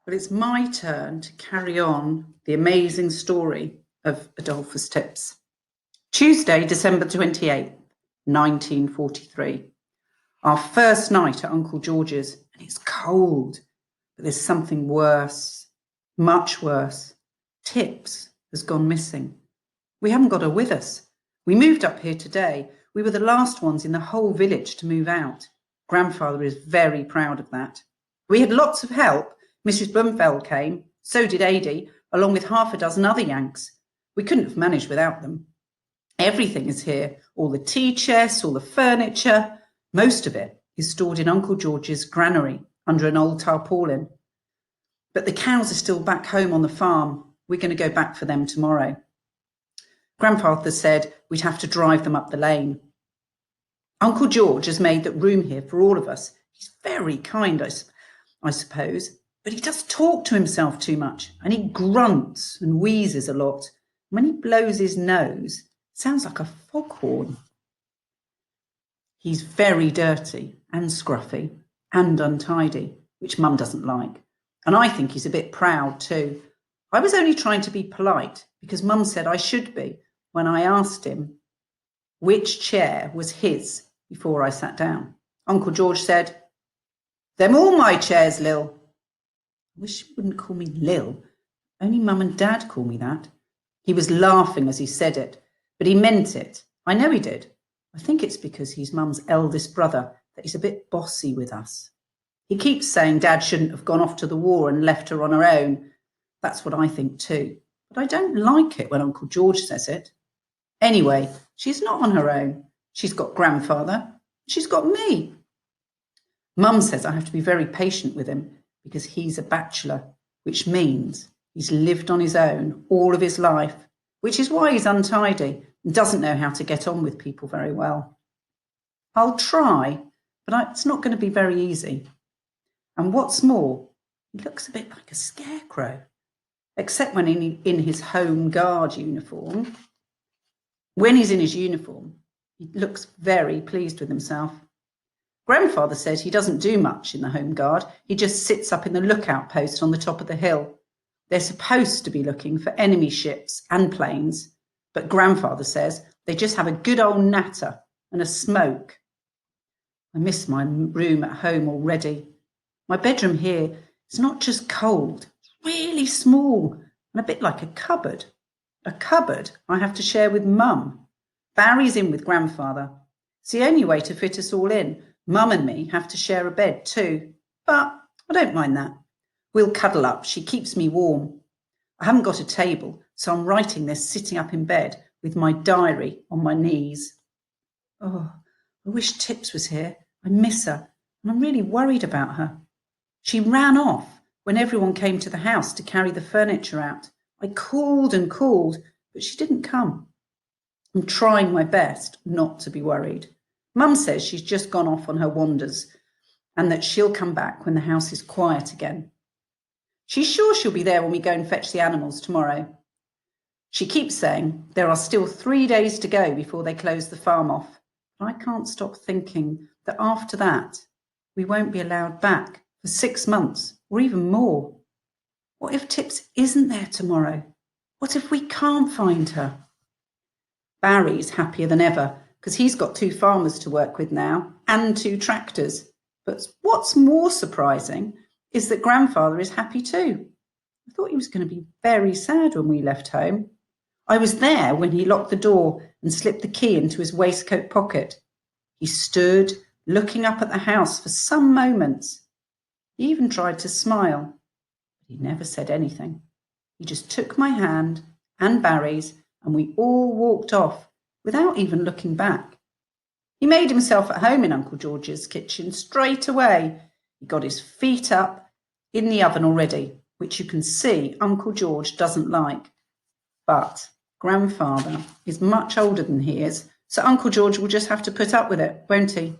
but it's my turn to carry on the amazing story of Adolphus Tips. Tuesday, December 28th, 1943. Our first night at Uncle George's, and it's cold, but there's something worse, much worse. Tips has gone missing. We haven't got her with us. We moved up here today. We were the last ones in the whole village to move out. Grandfather is very proud of that. We had lots of help. Mrs. Blumfeld came, so did Adie, along with half a dozen other Yanks. We couldn't have managed without them. Everything is here, all the tea chests, all the furniture. Most of it is stored in Uncle George's granary under an old tarpaulin. But the cows are still back home on the farm. We're going to go back for them tomorrow. Grandfather said we'd have to drive them up the lane. Uncle George has made that room here for all of us. He's very kind, I suppose, but he does talk to himself too much, and he grunts and wheezes a lot. When he blows his nose, it sounds like a foghorn. He's very dirty and scruffy and untidy, which Mum doesn't like. And I think he's a bit proud too. I was only trying to be polite because Mum said I should be when I asked him which chair was his before I sat down. Uncle George said, "Them all my chairs, Lil." I wish he wouldn't call me Lil. Only Mum and Dad call me that. He was laughing as he said it, but he meant it. I know he did. I think it's because he's Mum's eldest brother that he's a bit bossy with us. He keeps saying Dad shouldn't have gone off to the war and left her on her own. That's what I think too. But I don't like it when Uncle George says it. Anyway, she's not on her own. She's got Grandfather. She's got me. Mum says I have to be very patient with him because he's a bachelor, which means he's lived on his own all of his life, which is why he's untidy and doesn't know how to get on with people very well. I'll try, but it's not going to be very easy. And what's more, he looks a bit like a scarecrow, except when in his Home Guard uniform. When he's in his uniform, he looks very pleased with himself. Grandfather says he doesn't do much in the Home Guard. He just sits up in the lookout post on the top of the hill. They're supposed to be looking for enemy ships and planes, but Grandfather says they just have a good old natter and a smoke. I miss my room at home already. My bedroom here is not just cold, it's really small and a bit like a cupboard. A cupboard I have to share with Mum. Barry's in with Grandfather. It's the only way to fit us all in. Mum and me have to share a bed too, but I don't mind that. We'll cuddle up. She keeps me warm. I haven't got a table, so I'm writing this sitting up in bed with my diary on my knees. Oh, I wish Tips was here. I miss her, and I'm really worried about her. She ran off when everyone came to the house to carry the furniture out. I called and called, but she didn't come. I'm trying my best not to be worried. Mum says she's just gone off on her wanders and that she'll come back when the house is quiet again. She's sure she'll be there when we go and fetch the animals tomorrow. She keeps saying there are still 3 days to go before they close the farm off. But I can't stop thinking that after that, we won't be allowed back for 6 months or even more. What if Tips isn't there tomorrow? What if we can't find her? Barry's happier than ever because he's got 2 farmers to work with now and 2 tractors. But what's more surprising is that Grandfather is happy too. I thought he was going to be very sad when we left home. I was there when he locked the door and slipped the key into his waistcoat pocket. He stood looking up at the house for some moments. He even tried to smile, but he never said anything. He just took my hand and Barry's, and we all walked off without even looking back. He made himself at home in Uncle George's kitchen straight away. He got his feet up in the oven already, which you can see Uncle George doesn't like. But Grandfather is much older than he is, so Uncle George will just have to put up with it, won't he?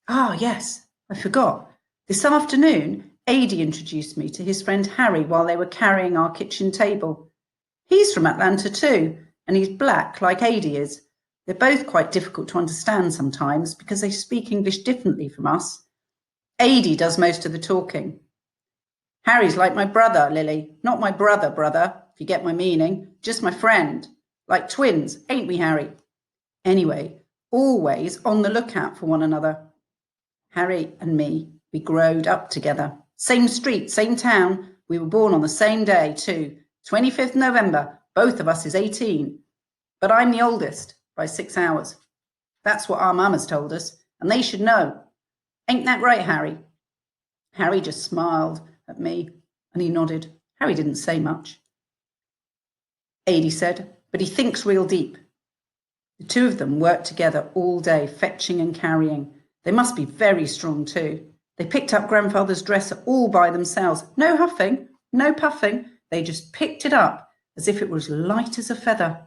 Ah, yes, I forgot. This afternoon, Adie introduced me to his friend Harry while they were carrying our kitchen table. He's from Atlanta too, and he's black like Adie is. They're both quite difficult to understand sometimes because they speak English differently from us. Adie does most of the talking. Harry's like my brother, Lily. Not my brother, if you get my meaning. Just my friend. Like twins, ain't we, Harry? Anyway, always on the lookout for one another. Harry and me, we growed up together. Same street, same town. We were born on the same day, too. 25th November. Both of us is 18. But I'm the oldest by 6 hours. That's what our mamas told us, and they should know. Ain't that right, Harry? Harry just smiled at me, and he nodded. Harry didn't say much. Adie said, but he thinks real deep. The two of them worked together all day, fetching and carrying. They must be very strong too. They picked up grandfather's dresser all by themselves. No huffing, no puffing. They just picked it up as if it was light as a feather.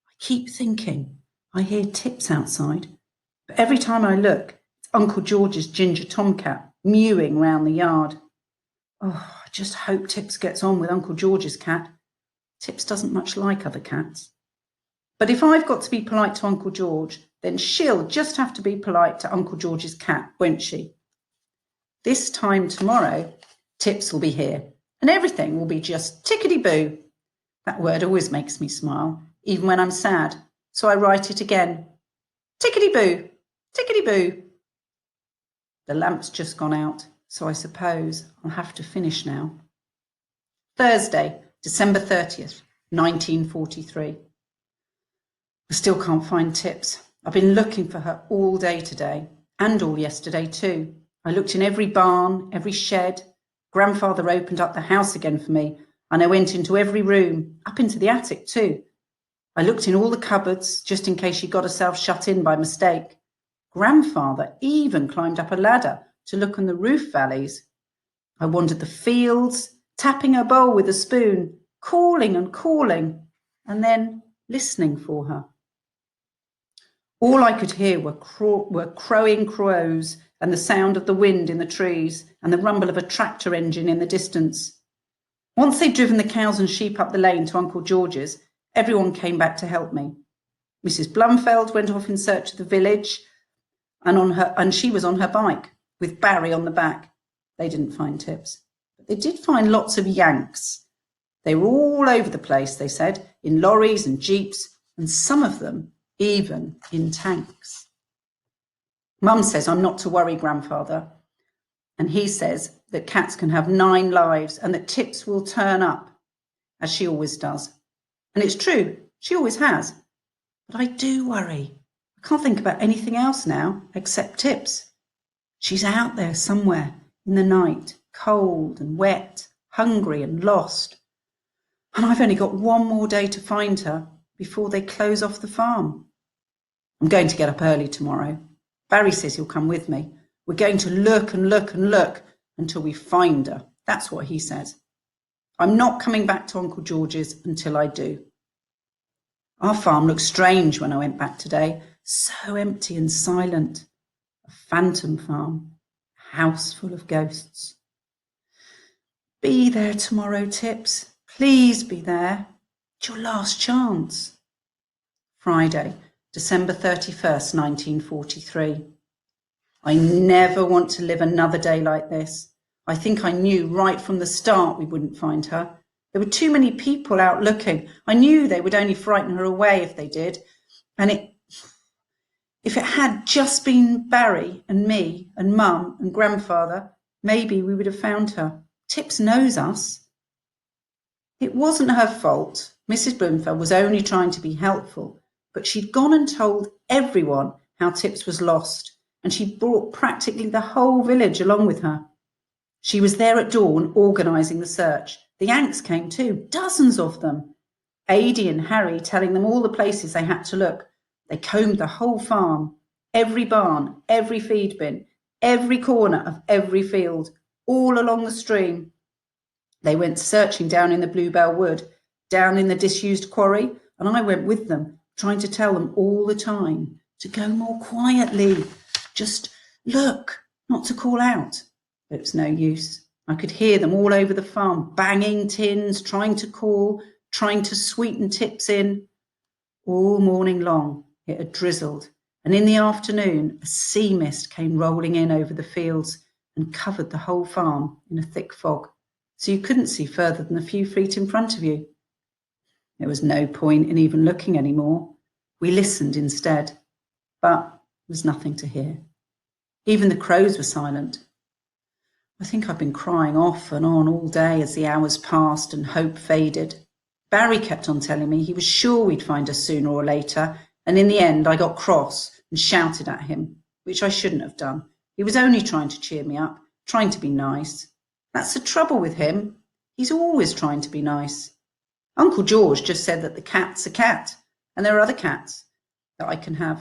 I keep thinking I hear Tips outside, but every time I look, it's Uncle George's ginger tomcat mewing round the yard. Oh, I just hope Tips gets on with Uncle George's cat. Tips doesn't much like other cats. But if I've got to be polite to Uncle George, then she'll just have to be polite to Uncle George's cat, won't she? This time tomorrow, Tips will be here, and everything will be just tickety-boo. That word always makes me smile, even when I'm sad, so I write it again. Tickety-boo, tickety-boo. The lamp's just gone out, so I suppose I'll have to finish now. Thursday, December 30th, 1943. I still can't find Tips. I've been looking for her all day today, and all yesterday too. I looked in every barn, every shed. Grandfather opened up the house again for me, and I went into every room, up into the attic too. I looked in all the cupboards, just in case she got herself shut in by mistake. Grandfather even climbed up a ladder to look on the roof valleys. I wandered the fields, tapping her bowl with a spoon, calling and calling, and then listening for her. All I could hear were crowing crows and the sound of the wind in the trees and the rumble of a tractor engine in the distance. Once they'd driven the cows and sheep up the lane to Uncle George's, everyone came back to help me. Mrs. Blumfeld went off in search of the village, and she was on her bike with Barry on the back. They didn't find Tips, but they did find lots of Yanks. They were all over the place, they said, in lorries and jeeps, and some of them even in tanks. Mum says I'm not to worry, Grandfather, and he says that cats can have 9 lives and that Tips will turn up, as she always does. And it's true, she always has. But I do worry. I can't think about anything else now except Tips. She's out there somewhere in the night, cold and wet, hungry and lost. And I've only got one more day to find her before they close off the farm. I'm going to get up early tomorrow. Barry says he'll come with me. We're going to look and look and look until we find her. That's what he says. I'm not coming back to Uncle George's until I do. Our farm looked strange when I went back today. So empty and silent. A phantom farm. A house full of ghosts. Be there tomorrow, Tips. Please be there. It's your last chance. Friday, December 31st, 1943. I never want to live another day like this. I think I knew right from the start we wouldn't find her. There were too many people out looking. I knew they would only frighten her away if they did. And if it had just been Barry and me and Mum and Grandfather, maybe we would have found her. Tips knows us. It wasn't her fault. Mrs. Bloomfield was only trying to be helpful, but she'd gone and told everyone how Tips was lost, and she'd brought practically the whole village along with her. She was there at dawn organising the search. The Yanks came too, dozens of them. Adie and Harry telling them all the places they had to look. They combed the whole farm, every barn, every feed bin, every corner of every field, all along the stream. They went searching down in the Bluebell Wood, down in the disused quarry, and I went with them, trying to tell them all the time to go more quietly, just look, not to call out. But it was no use. I could hear them all over the farm, banging tins, trying to call, trying to sweeten Tips in. All morning long it had drizzled, and in the afternoon a sea mist came rolling in over the fields, and covered the whole farm in a thick fog, so you couldn't see further than a few feet in front of you. There was no point in even looking anymore. We listened instead, but there was nothing to hear. Even the crows were silent. I think I've been crying off and on all day as the hours passed and hope faded. Barry kept on telling me he was sure we'd find us sooner or later, and in the end I got cross and shouted at him, which I shouldn't have done. He was only trying to cheer me up, trying to be nice. That's the trouble with him. He's always trying to be nice. Uncle George just said that the cat's a cat, and there are other cats that I can have,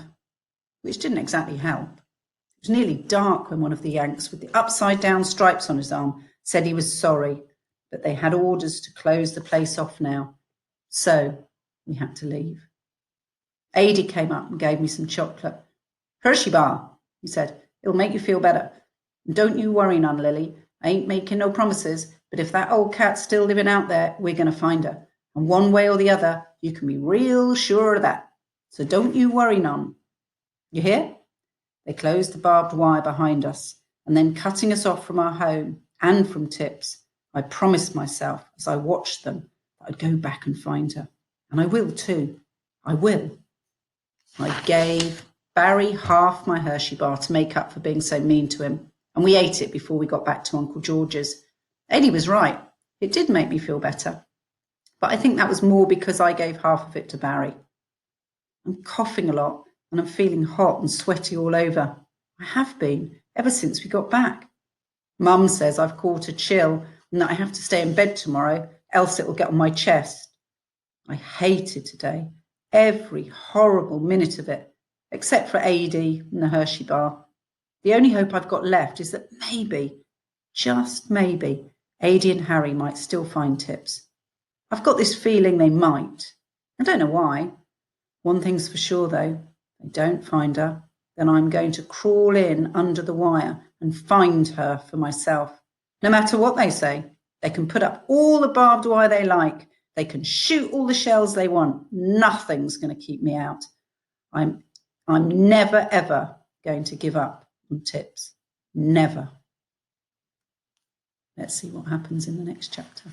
which didn't exactly help. It was nearly dark when one of the Yanks with the upside-down stripes on his arm said he was sorry, but they had orders to close the place off now, so we had to leave. Adi came up and gave me some chocolate. Hershey bar, he said. It'll make you feel better. And don't you worry none, Lily. I ain't making no promises, but if that old cat's still living out there, we're going to find her. And one way or the other, you can be real sure of that. So don't you worry none. You hear? They closed the barbed wire behind us, and then cutting us off from our home and from Tips, I promised myself as I watched them that I'd go back and find her. And I will too. I will. I gave Barry half my Hershey bar to make up for being so mean to him, and we ate it before we got back to Uncle George's. Eddie was right. It did make me feel better. But I think that was more because I gave half of it to Barry. I'm coughing a lot and I'm feeling hot and sweaty all over. I have been ever since we got back. Mum says I've caught a chill and that I have to stay in bed tomorrow, else it will get on my chest. I hated today, every horrible minute of it, except for AD and the Hershey bar. The only hope I've got left is that maybe, just maybe, AD and Harry might still find Tips. I've got this feeling they might. I don't know why. One thing's for sure, though. If they don't find her, then I'm going to crawl in under the wire and find her for myself. No matter what they say, they can put up all the barbed wire they like. They can shoot all the shells they want. Nothing's going to keep me out. I'm never, ever going to give up on Tips. Never. Let's see what happens in the next chapter.